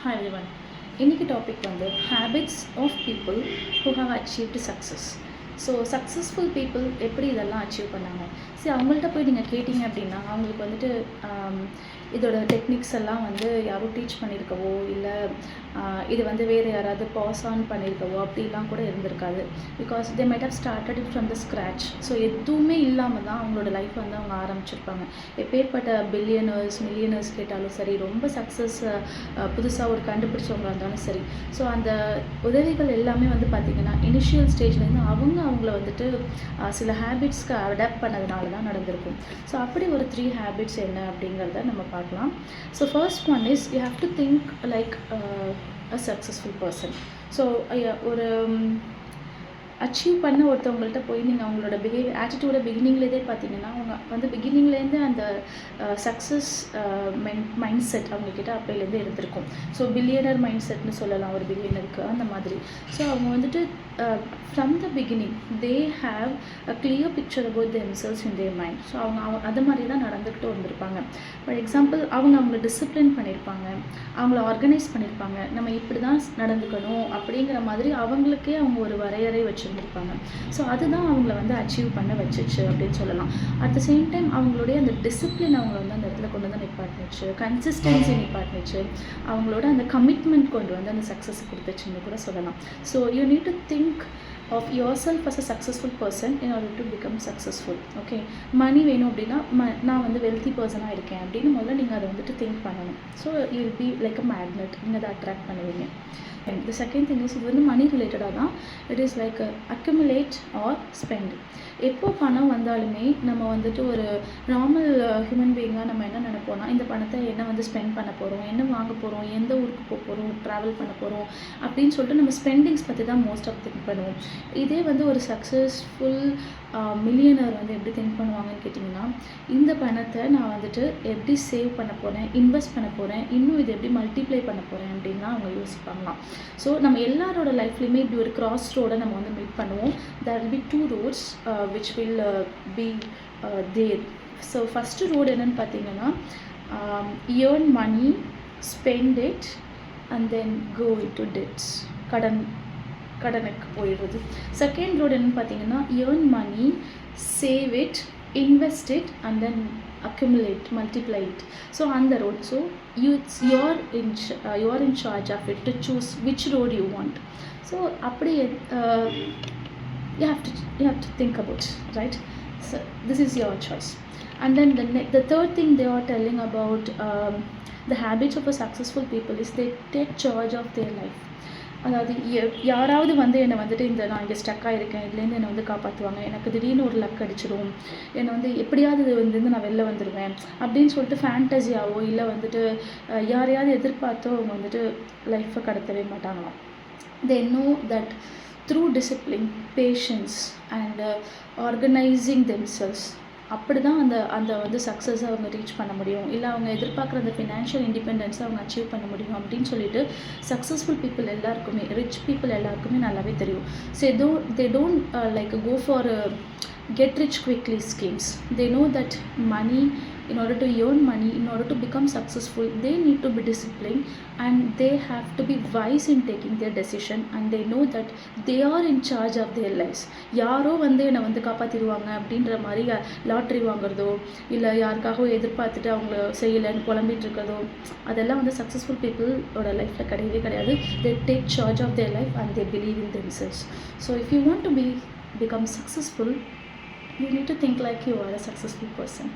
Hi everyone. இன்னைக்கு topic வந்து habits of people who have achieved success. So successful people எப்படி இதெல்லாம் achieve பண்ணாங்க? சரி, அவங்கள்ட்ட போய் நீங்கள் கேட்டிங்க அப்படின்னா அவங்களுக்கு வந்துட்டு இதோட டெக்னிக்ஸ் எல்லாம் வந்து யாரும் டீச் பண்ணியிருக்கவோ இல்லை இது வந்து வேறு யாராவது பாஸ் ஆன் பண்ணியிருக்கவோ அப்படிலாம் கூட இருந்திருக்காது. Because they might have started it from the scratch. So எதுவுமே இல்லாமல் தான் அவங்களோட லைஃப் வந்து அவங்க ஆரம்பிச்சிருப்பாங்க. எப்பேற்பட்ட பில்லியனர்ஸ் மில்லியனர்ஸ் கேட்டாலும் சரி, ரொம்ப சக்ஸஸ் புதுசாக ஒரு கண்டுபிடிச்சவங்க இருந்தாலும் சரி, ஸோ அந்த உதவிகள் எல்லாமே வந்து பார்த்திங்கன்னா இனிஷியல் ஸ்டேஜ்லேருந்து அவங்கள வந்துட்டு சில ஹேபிட்ஸ்க்கு அடாப்ட் பண்ணதுனால தான் நடந்திருக்கும். ஸோ அப்படி ஒரு 3 ஹேபிட்ஸ் என்ன அப்படிங்கிறத நம்ம பார்க்கலாம். So first one is you have to think like a successful person. So ஒரு அச்சீவ் பண்ண ஒருத்தவங்கள்ட்ட போய் நீங்கள் அவங்களோட ஆட்டிடியூடை பிகினிங்லேருந்தே பார்த்தீங்கன்னா அவங்க வந்து பிகினிங்லேருந்து அந்த சக்ஸஸ் மைண்ட் செட் அவங்கக்கிட்ட அப்போலேருந்தே இருந்திருக்கும். ஸோ பில்லியனர் மைண்ட் செட்னு சொல்லலாம் ஒரு பில்லியனருக்கு, அந்த மாதிரி. ஸோ அவங்க வந்துட்டு from the beginning they have a clear picture about themselves in their mind. So அவங்க அது மாதிரி தான் நடந்துக்கிட்டு வந்திருப்பாங்க. ஃபார் எக்ஸாம்பிள் அவங்கள டிசிப்ளின் பண்ணியிருப்பாங்க, அவங்கள ஆர்கனைஸ் பண்ணியிருப்பாங்க. நம்ம இப்படி தான் நடந்துக்கணும் அப்படிங்கிற மாதிரி அவங்களுக்கே அவங்க ஒரு வரையறை வச்சுருந்துருப்பாங்க. ஸோ அதுதான் அவங்கள வந்து அச்சீவ் பண்ண வச்சிச்சு அப்படின்னு சொல்லலாம். அட் த சேம் டைம் அவங்களுடைய அந்த டிசிப்ளின் அவங்கள வந்து அந்த இடத்துல கொண்டு வந்து நிப்பாட்டிச்சு, கன்சிஸ்டன்சி நிப்பாட்டிச்சு, அவங்களோட அந்த கமிட்மெண்ட் கொண்டு வந்து அந்த சக்ஸஸ் கொடுத்துச்சுன்னு கூட சொல்லலாம். So you need to think of yourself as a successful person in order to become successful. Okay, money வேணும் அப்படின்னா நான் வந்து வெல்த்தி பர்சனாக இருக்கேன் அப்படின்னு முதல்ல நீங்கள் அதை வந்துட்டு திங்க் பண்ணணும். So you will be like a magnet, நீங்கள் அதை அட்ராக்ட் பண்ணுவீங்க. And the second thing is இது வந்து மணி ரிலேட்டடாக தான். It is like accumulate or spend. எப்போ பணம் வந்தாலுமே நம்ம வந்துட்டு ஒரு நார்மல் ஹியூமன் பீயிங்காக நம்ம என்ன நினைப்போம்னா, இந்த பணத்தை என்ன வந்து ஸ்பெண்ட் பண்ண போகிறோம், என்ன வாங்க போகிறோம், எந்த ஊருக்கு போக போகிறோம், ட்ராவல் பண்ண போகிறோம் அப்படின்னு சொல்லிட்டு நம்ம ஸ்பெண்டிங்ஸ் பற்றி தான் மோஸ்ட் ஆஃப் திங்க் பண்ணுவோம். இதே வந்து ஒரு சக்ஸஸ்ஃபுல் மில்லியனர் வந்து எப்படி திங்க் பண்ணுவாங்கன்னு கேட்டிங்கன்னா, இந்த பணத்தை நான் வந்துட்டு எப்படி சேவ் பண்ண போகிறேன், இன்வெஸ்ட் பண்ண போகிறேன், இன்னும் இது எப்படி மல்டிப்ளை பண்ண போகிறேன் அப்படின்னு தான் அவங்க யோசிப்பாங்களாம். ஸோ நம்ம எல்லாரோட லைஃப்லேயுமே இப்படி ஒரு கிராஸ் ரோடை நம்ம வந்து மீட் பண்ணுவோம். There will be 2 roads which will be there. So first road என்னென்னு பார்த்தீங்கன்னா, earn money, spend it and then go into debts. கடனுக்கு போயிடுறது. செகண்ட் ரோடு என்னென்னு பார்த்தீங்கன்னா, earn money, save it, invest it and then accumulate, multiply it. So on the road, so you are in charge of it to choose which road you want. So அப்படி you have to think about, right? So this is your choice. And then the third thing they are telling about the habits of a successful people is they take charge of their life. அதாவது யாராவது வந்து என்னை வந்துட்டு நான் இங்கே stuck ஆகிருக்கேன், இதுலேருந்து என்னை வந்து காப்பாற்றுவாங்க, எனக்கு திடீர்னு ஒரு லக் அடிச்சிடும், என்னை வந்து எப்படியாவது இது வந்து நான் வெளில வந்துடுவேன் அப்படின்னு சொல்லிட்டு ஃபேண்டஸியாவோ இல்லை வந்துட்டு யாரையாவது எதிர்பார்த்தோ அவங்க வந்துட்டு லைஃப்பை கடத்தவே மாட்டாங்களாம். they know that through discipline, patience and organizing themselves, அப்படி தான் அந்த வந்து சக்ஸஸை அவங்க ரீச் பண்ண முடியும், இல்லை அவங்க எதிர்பார்க்குற அந்த ஃபினான்ஷியல் இண்டிபெண்டன்ஸை அவங்க அச்சீவ் பண்ண முடியும் அப்படின்னு சொல்லிட்டு சக்ஸஸ்ஃபுல் பீப்புள் எல்லாருக்குமே, ரிச் பீப்புள் எல்லாருக்குமே நல்லாவே தெரியும். So they don't like go for get rich quickly schemes. They know that money, in order to earn money, in order to become successful, they need to be disciplined and they have to be wise in taking their decision, and they know that they are in charge of their lives. யாரோ வந்து என்னை வந்து காப்பாற்றிடுவாங்க அப்படின்ற மாதிரி lottery வாங்குறதோ இல்லை யாருக்காக எதிர்பார்த்துட்டு அவங்க செய்யலைன்னு புலம்பிட்டு இருக்கிறதோ அதெல்லாம் வந்து சக்ஸஸ்ஃபுல் பீப்புளோட லைஃப்பில் கிடையவே கிடையாது. they take charge of their life and they believe in themselves. So if you want to become successful, you need to think like you are a successful person.